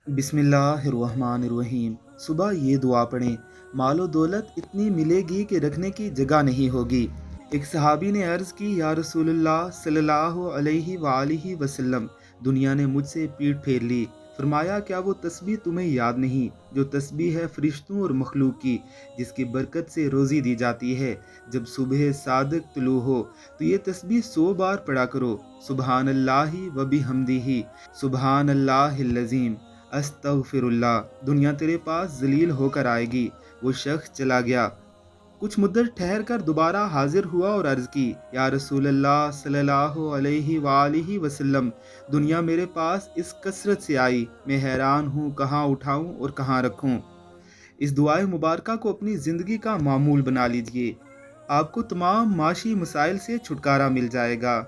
بسم اللہ الرحمن الرحیم۔ صبح یہ دعا پڑھیں: مال و دولت اتنی ملے گی کہ رکھنے کی جگہ نہیں ہوگی۔ ایک صحابی نے عرض کی: یا رسول اللہ صلی اللہ علیہ وآلہ وسلم، دنیا نے مجھ سے پیٹھ پھیر لی۔ فرمایا: کیا وہ تسبیح تمہیں یاد نہیں جو تسبیح ہے فرشتوں اور مخلوق کی، جس کی برکت سے روزی دی جاتی ہے؟ جب صبح صادق طلوع ہو تو یہ تسبیح 100 بار پڑھا کرو: سبحان اللہ و بحمدہ، سبحان اللہ العظیم، استغفر اللہ۔ دنیا تیرے پاس ذلیل ہو کر آئے گی۔ وہ شخص چلا گیا، کچھ مدت ٹھہر کر دوبارہ حاضر ہوا اور عرض کی: یا رسول اللہ صلی اللہ علیہ وآلہ وسلم، دنیا میرے پاس اس کثرت سے آئی، میں حیران ہوں کہاں اٹھاؤں اور کہاں رکھوں۔ اس دعائے مبارکہ کو اپنی زندگی کا معمول بنا لیجئے، آپ کو تمام معاشی مسائل سے چھٹکارا مل جائے گا۔